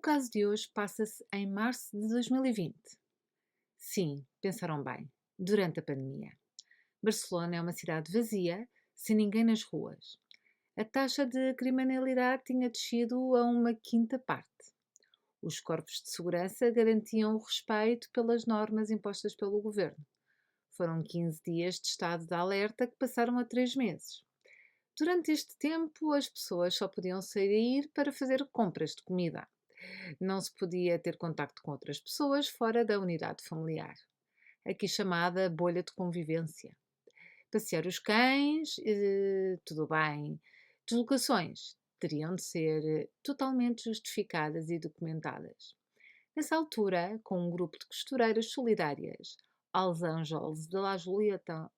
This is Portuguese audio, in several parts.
caso de hoje passa-se em março de 2020. Sim, pensaram bem, durante a pandemia. Barcelona é uma cidade vazia, sem ninguém nas ruas. A taxa de criminalidade tinha descido a uma quinta parte. Os corpos de segurança garantiam o respeito pelas normas impostas pelo governo. Foram 15 dias de estado de alerta que passaram a 3 meses. Durante este tempo, as pessoas só podiam sair para fazer compras de comida. Não se podia ter contacto com outras pessoas fora da unidade familiar, aqui chamada bolha de convivência. Passear os cães, tudo bem. Deslocações teriam de ser totalmente justificadas e documentadas. Nessa altura, com um grupo de costureiras solidárias, Als Angeles de la Julieta,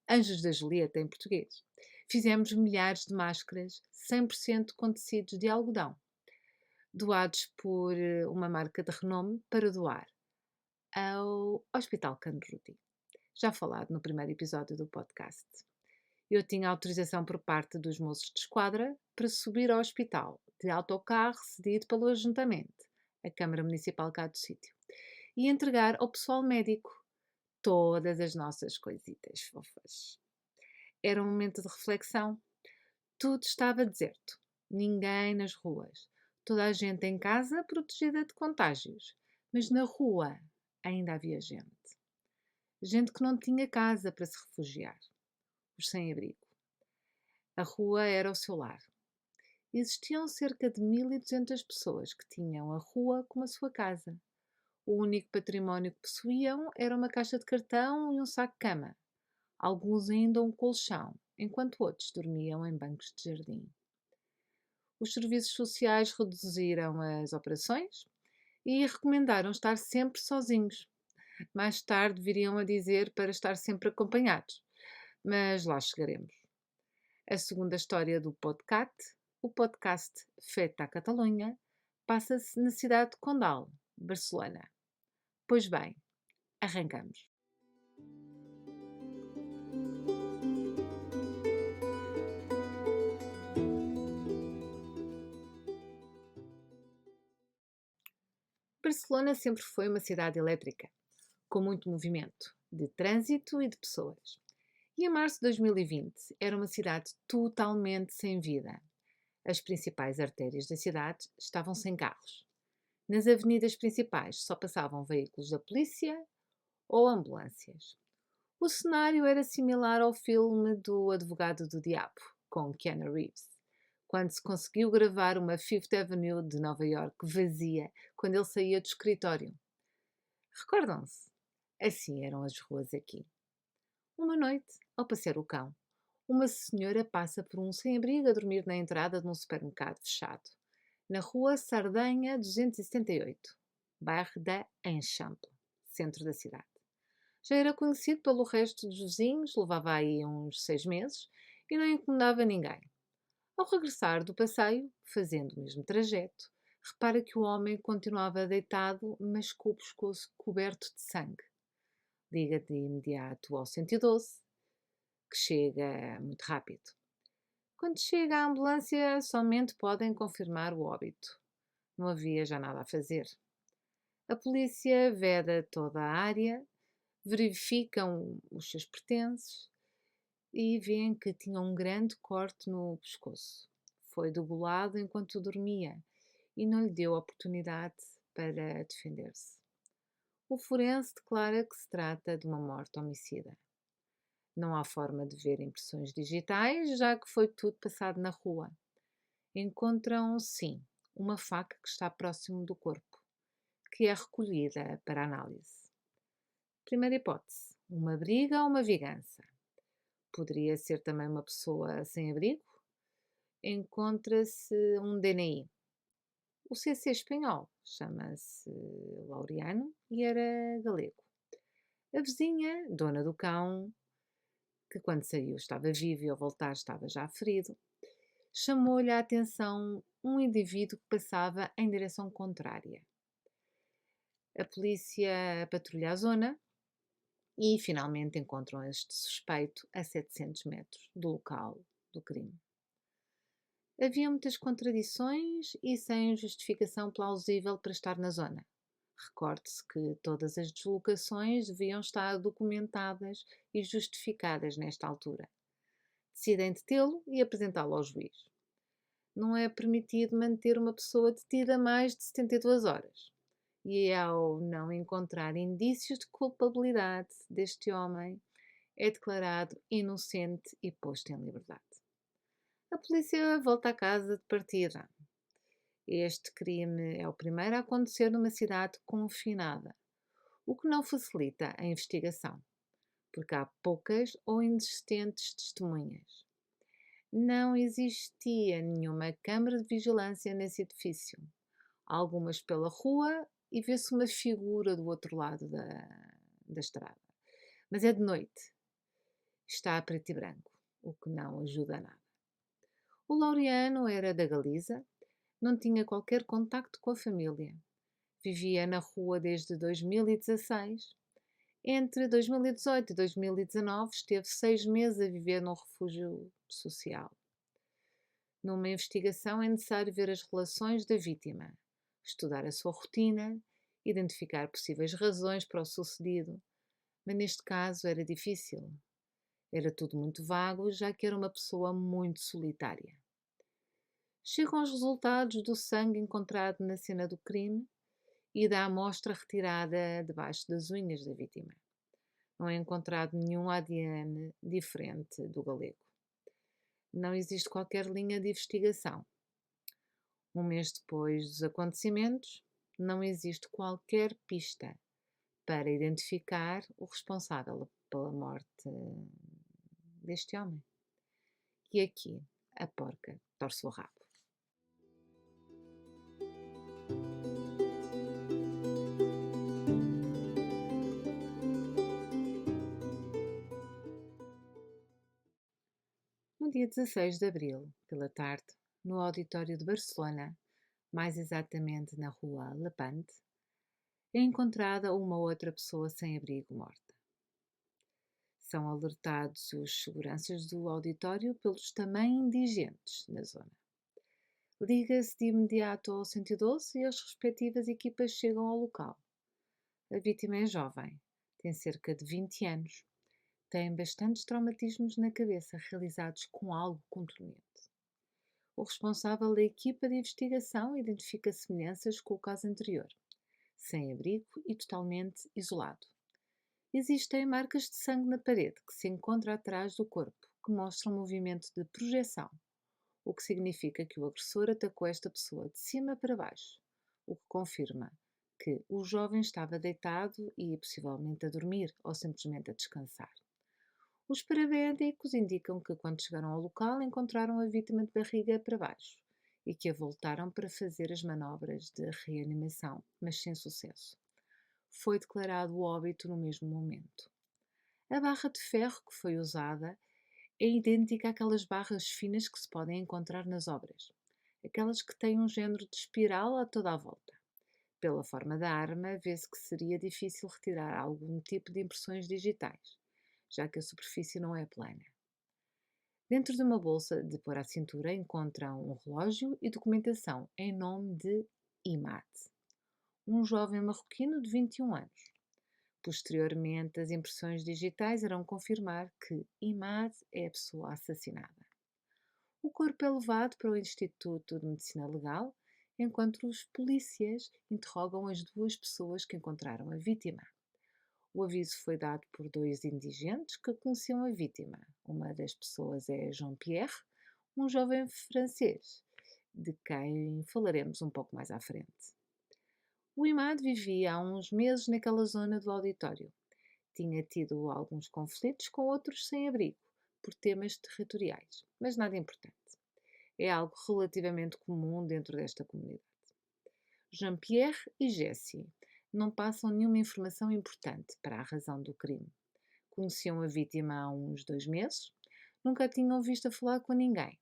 Anjos da Julieta em português, fizemos milhares de máscaras 100% com tecidos de algodão, doados por uma marca de renome para doar ao Hospital Canruti, já falado no primeiro episódio do podcast. Eu tinha autorização por parte dos moços de esquadra para subir ao hospital, de autocarro cedido pelo Ajuntamento, a Câmara Municipal cá do sítio, e entregar ao pessoal médico todas as nossas coisitas fofas. Era um momento de reflexão. Tudo estava deserto, ninguém nas ruas, toda a gente em casa protegida de contágios, mas na rua ainda havia gente. Gente que não tinha casa para se refugiar, os sem-abrigo. A rua era o seu lar. Existiam cerca de 1.200 pessoas que tinham a rua como a sua casa. O único património que possuíam era uma caixa de cartão e um saco-cama. Alguns ainda um colchão, enquanto outros dormiam em bancos de jardim. Os serviços sociais reduziram as operações e recomendaram estar sempre sozinhos. Mais tarde viriam a dizer para estar sempre acompanhados, mas lá chegaremos. A segunda história do podcast, o podcast Feta à Catalunha, passa-se na cidade de Condal, Barcelona. Pois bem, arrancamos. Barcelona sempre foi uma cidade elétrica, com muito movimento, de trânsito e de pessoas. E em março de 2020 era uma cidade totalmente sem vida. As principais artérias da cidade estavam sem carros. Nas avenidas principais só passavam veículos da polícia ou ambulâncias. O cenário era similar ao filme do Advogado do Diabo, com Keanu Reeves, quando se conseguiu gravar uma Fifth Avenue de Nova York vazia quando ele saía do escritório. Recordam-se? Assim eram as ruas aqui. Uma noite, ao passear o cão, uma senhora passa por um sem-abrigo a dormir na entrada de um supermercado fechado, na rua Sardanha 278, bairro da Eixample, centro da cidade. Já era conhecido pelo resto dos vizinhos, levava aí uns 6 meses e não incomodava ninguém. Ao regressar do passeio, fazendo o mesmo trajeto, repara que o homem continuava deitado, mas com o pescoço coberto de sangue. Liga de imediato ao 112, que chega muito rápido. Quando chega a ambulância, somente podem confirmar o óbito. Não havia já nada a fazer. A polícia veda toda a área, verificam os seus pertences e veem que tinha um grande corte no pescoço. Foi degolado enquanto dormia e não lhe deu oportunidade para defender-se. O forense declara que se trata de uma morte homicida. Não há forma de ver impressões digitais, já que foi tudo passado na rua. Encontram, sim, uma faca que está próximo do corpo, que é recolhida para análise. Primeira hipótese, uma briga ou uma vingança. Poderia ser também uma pessoa sem abrigo. Encontra-se um DNI. O CC espanhol chama-se Laureano e era galego. A vizinha, dona do cão, que quando saiu estava vivo e ao voltar estava já ferido, chamou-lhe a atenção um indivíduo que passava em direção contrária. A polícia patrulha a zona e finalmente encontram este suspeito a 700 metros do local do crime. Havia muitas contradições e sem justificação plausível para estar na zona. Recorde-se que todas as deslocações deviam estar documentadas e justificadas nesta altura. Decidem detê-lo e apresentá-lo ao juiz. Não é permitido manter uma pessoa detida mais de 72 horas. E ao não encontrar indícios de culpabilidade deste homem, é declarado inocente e posto em liberdade. A polícia volta à casa de partida. Este crime é o primeiro a acontecer numa cidade confinada, o que não facilita a investigação, porque há poucas ou inexistentes testemunhas. Não existia nenhuma câmara de vigilância nesse edifício. Há algumas pela rua e vê-se uma figura do outro lado da estrada. Mas é de noite. Está a preto e branco, o que não ajuda a nada. O Laureano era da Galiza, não tinha qualquer contacto com a família. Vivia na rua desde 2016. Entre 2018 e 2019 esteve 6 meses a viver num refúgio social. Numa investigação é necessário ver as relações da vítima, estudar a sua rotina, identificar possíveis razões para o sucedido, mas neste caso era difícil. Era tudo muito vago, já que era uma pessoa muito solitária. Chegam os resultados do sangue encontrado na cena do crime e da amostra retirada debaixo das unhas da vítima. Não é encontrado nenhum ADN diferente do galego. Não existe qualquer linha de investigação. Um mês depois dos acontecimentos, não existe qualquer pista para identificar o responsável pela morte deste homem. E aqui a porca torce o rabo. No dia 16 de abril, pela tarde, no auditório de Barcelona, mais exatamente na rua Lepante, é encontrada uma outra pessoa sem abrigo morta. São alertados os seguranças do auditório pelos também indigentes na zona. Liga-se de imediato ao 112 e as respectivas equipas chegam ao local. A vítima é jovem, tem cerca de 20 anos, tem bastantes traumatismos na cabeça realizados com algo contundente. O responsável da equipa de investigação identifica semelhanças com o caso anterior, sem abrigo e totalmente isolado. Existem marcas de sangue na parede que se encontra atrás do corpo, que mostram um movimento de projeção, o que significa que o agressor atacou esta pessoa de cima para baixo, o que confirma que o jovem estava deitado e possivelmente a dormir ou simplesmente a descansar. Os paramédicos indicam que quando chegaram ao local encontraram a vítima de barriga para baixo e que a voltaram para fazer as manobras de reanimação, mas sem sucesso. Foi declarado o óbito no mesmo momento. A barra de ferro que foi usada é idêntica àquelas barras finas que se podem encontrar nas obras, aquelas que têm um género de espiral a toda a volta. Pela forma da arma, vê-se que seria difícil retirar algum tipo de impressões digitais, já que a superfície não é plana. Dentro de uma bolsa de pôr à cintura encontram um relógio e documentação em nome de Imad, um jovem marroquino de 21 anos. Posteriormente, as impressões digitais irão confirmar que Imad é a pessoa assassinada. O corpo é levado para o Instituto de Medicina Legal, enquanto os polícias interrogam as duas pessoas que encontraram a vítima. O aviso foi dado por dois indigentes que conheciam a vítima. Uma das pessoas é Jean-Pierre, um jovem francês, de quem falaremos um pouco mais à frente. O Imad vivia há uns meses naquela zona do auditório. Tinha tido alguns conflitos com outros sem-abrigo, por temas territoriais, mas nada importante. É algo relativamente comum dentro desta comunidade. Jean-Pierre e Jessie não passam nenhuma informação importante para a razão do crime. Conheciam a vítima há uns 2 meses, nunca a tinham visto a falar com ninguém.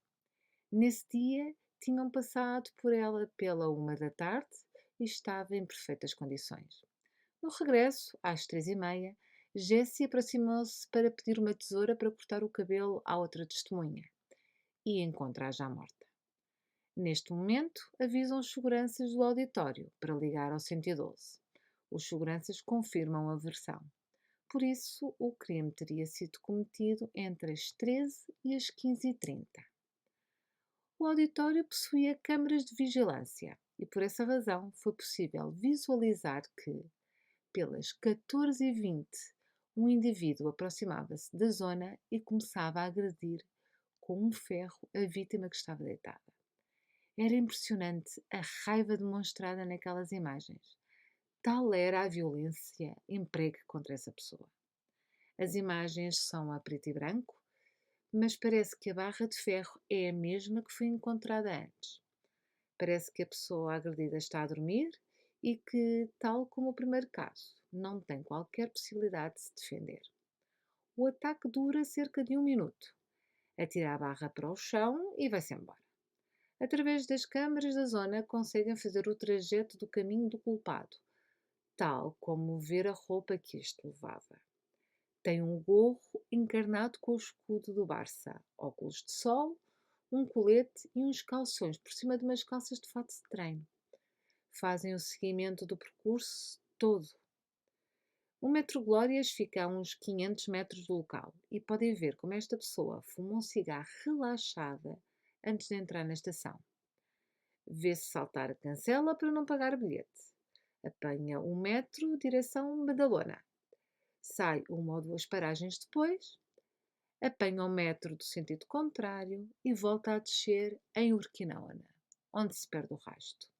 Nesse dia, tinham passado por ela pela 1 da tarde e estava em perfeitas condições. No regresso, às 3h30, Jessie aproximou-se para pedir uma tesoura para cortar o cabelo à outra testemunha e encontra-a já morta. Neste momento, avisam os seguranças do auditório para ligar ao 112. Os seguranças confirmam a versão. Por isso, o crime teria sido cometido entre as 13 e as 15h30. O auditório possuía câmaras de vigilância e, por essa razão, foi possível visualizar que, pelas 14h20, um indivíduo aproximava-se da zona e começava a agredir com um ferro a vítima que estava deitada. Era impressionante a raiva demonstrada naquelas imagens. Tal era a violência empregue contra essa pessoa. As imagens são a preto e branco, mas parece que a barra de ferro é a mesma que foi encontrada antes. Parece que a pessoa agredida está a dormir e que, tal como o primeiro caso, não tem qualquer possibilidade de se defender. O ataque dura cerca de 1 minuto. Atira a barra para o chão e vai-se embora. Através das câmaras da zona conseguem fazer o trajeto do caminho do culpado, tal como ver a roupa que este levava. Tem um gorro encarnado com o escudo do Barça, óculos de sol, um colete e uns calções por cima de umas calças de fato de treino. Fazem o seguimento do percurso todo. O Metro Glórias fica a uns 500 metros do local e podem ver como esta pessoa fuma um cigarro relaxada antes de entrar na estação. Vê-se saltar a cancela para não pagar bilhete. Apanha o metro direção Badalona. Sai uma ou duas paragens depois, apanha o metro do sentido contrário e volta a descer em Urquinaona, onde se perde o rasto.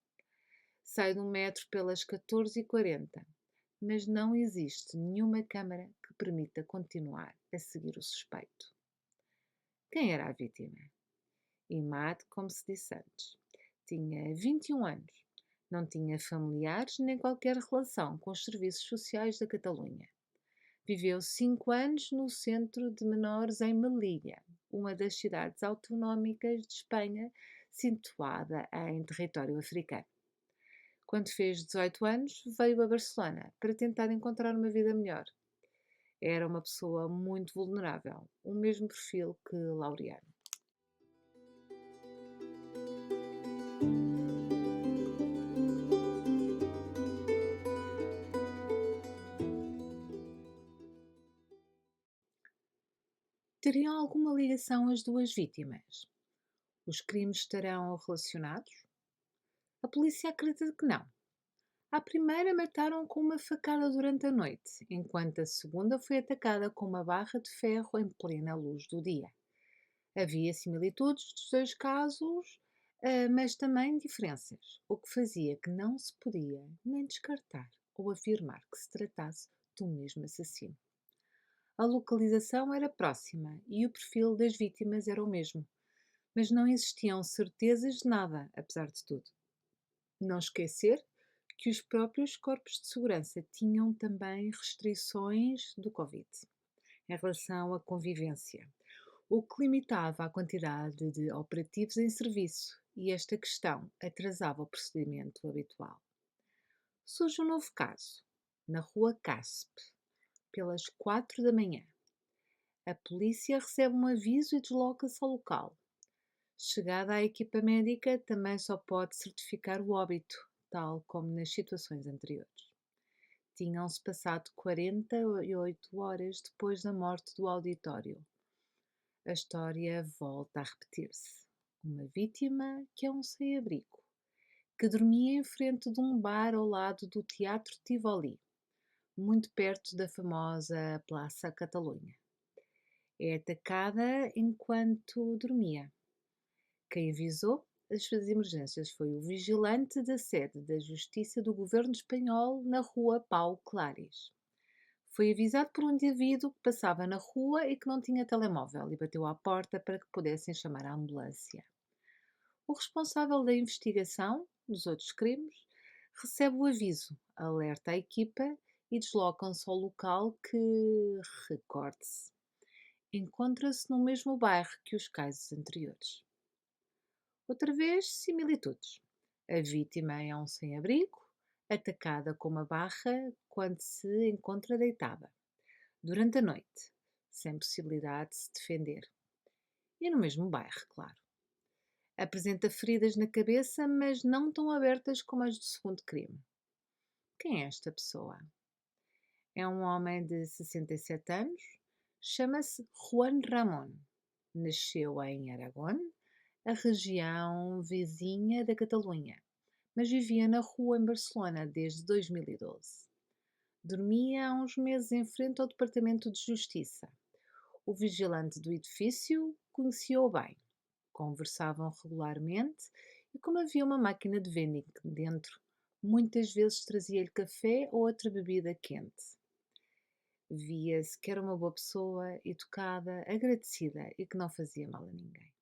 Sai do metro pelas 14h40, mas não existe nenhuma câmara que permita continuar a seguir o suspeito. Quem era a vítima? Imad, como se disse antes, tinha 21 anos, não tinha familiares nem qualquer relação com os serviços sociais da Catalunha. Viveu 5 anos no centro de menores em Melilla, uma das cidades autonómicas de Espanha, situada em território africano. Quando fez 18 anos, veio a Barcelona para tentar encontrar uma vida melhor. Era uma pessoa muito vulnerável, o mesmo perfil que Laureano. Teriam alguma ligação as duas vítimas? Os crimes estarão relacionados? A polícia acredita que não. A primeira mataram com uma facada durante a noite, enquanto a segunda foi atacada com uma barra de ferro em plena luz do dia. Havia similitudes dos dois casos, mas também diferenças, o que fazia que não se podia nem descartar ou afirmar que se tratasse do mesmo assassino. A localização era próxima e o perfil das vítimas era o mesmo, mas não existiam certezas de nada, apesar de tudo. Não esquecer que os próprios corpos de segurança tinham também restrições do Covid em relação à convivência, o que limitava a quantidade de operativos em serviço e esta questão atrasava o procedimento habitual. Surge um novo caso, na rua Caspe, pelas 4 da manhã. A polícia recebe um aviso e desloca-se ao local. Chegada à equipa médica, também só pode certificar o óbito, tal como nas situações anteriores. Tinham-se passado 48 horas depois da morte do auditório. A história volta a repetir-se. Uma vítima que é um sem-abrigo, que dormia em frente de um bar ao lado do Teatro Tivoli, muito perto da famosa Plaça Catalunha. É atacada enquanto dormia. Quem avisou as emergências foi o vigilante da sede da Justiça do Governo Espanhol na rua Pau Claris. Foi avisado por um indivíduo que passava na rua e que não tinha telemóvel e bateu à porta para que pudessem chamar a ambulância. O responsável da investigação dos outros crimes recebe o aviso, alerta a equipa e deslocam-se ao local que, recorde-se, encontra-se no mesmo bairro que os casos anteriores. Outra vez, similitudes. A vítima é um sem-abrigo, atacada com uma barra quando se encontra deitada, durante a noite, sem possibilidade de se defender. E no mesmo bairro, claro. Apresenta feridas na cabeça, mas não tão abertas como as do segundo crime. Quem é esta pessoa? É um homem de 67 anos, chama-se Juan Ramón. Nasceu em Aragón, a região vizinha da Catalunha, mas vivia na rua em Barcelona desde 2012. Dormia há uns meses em frente ao Departamento de Justiça. O vigilante do edifício conhecia-o bem. Conversavam regularmente e, como havia uma máquina de vending dentro, muitas vezes trazia-lhe café ou outra bebida quente. Via-se que era uma boa pessoa, educada, agradecida e que não fazia mal a ninguém.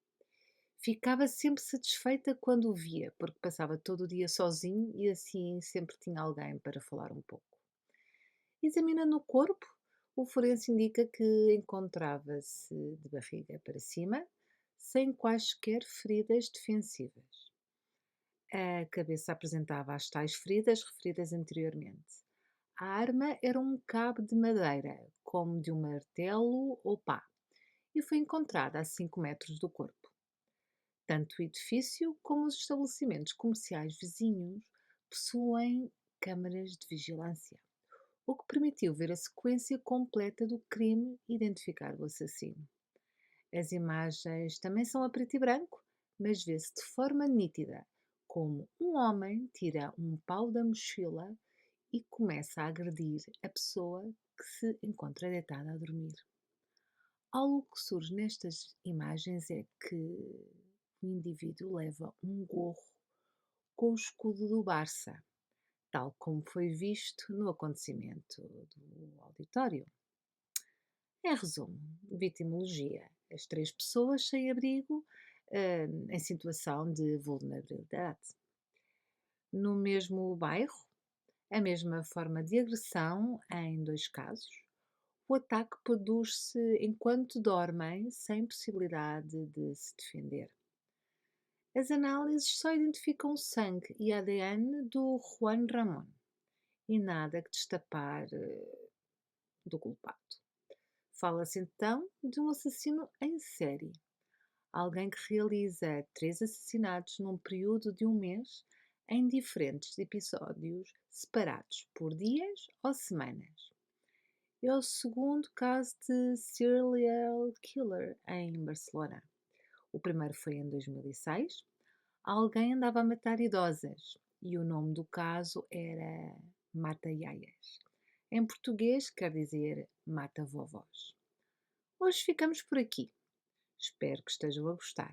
Ficava sempre satisfeita quando o via, porque passava todo o dia sozinho e assim sempre tinha alguém para falar um pouco. Examinando o corpo, o forense indica que encontrava-se de barriga para cima, sem quaisquer feridas defensivas. A cabeça apresentava as tais feridas referidas anteriormente. A arma era um cabo de madeira, como de um martelo ou pá, e foi encontrada a 5 metros do corpo. Tanto o edifício como os estabelecimentos comerciais vizinhos possuem câmaras de vigilância, o que permitiu ver a sequência completa do crime e identificar o assassino. As imagens também são a preto e branco, mas vê-se de forma nítida como um homem tira um pau da mochila e começa a agredir a pessoa que se encontra deitada a dormir. Algo que surge nestas imagens é que o indivíduo leva um gorro com o escudo do Barça, tal como foi visto no acontecimento do auditório. Em resumo, vitimologia. As três pessoas sem abrigo em situação de vulnerabilidade. No mesmo bairro, a mesma forma de agressão em dois casos. O ataque produz-se enquanto dormem, sem possibilidade de se defender. As análises só identificam sangue e ADN do Juan Ramón e nada que destapar do culpado. Fala-se então de um assassino em série, alguém que realiza 3 assassinatos num período de um mês em diferentes episódios separados por dias ou semanas. É o segundo caso de serial killer em Barcelona. O primeiro foi em 2006. Alguém andava a matar idosas e o nome do caso era Mata-Iaias. Em português quer dizer mata-vovós. Hoje ficamos por aqui. Espero que estejam a gostar.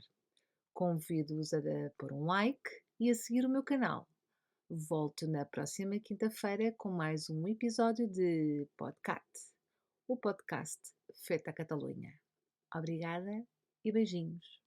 Convido-os a pôr um like e a seguir o meu canal. Volto na próxima quinta-feira com mais um episódio de Podcast, o podcast feito à Catalunha. Obrigada e beijinhos.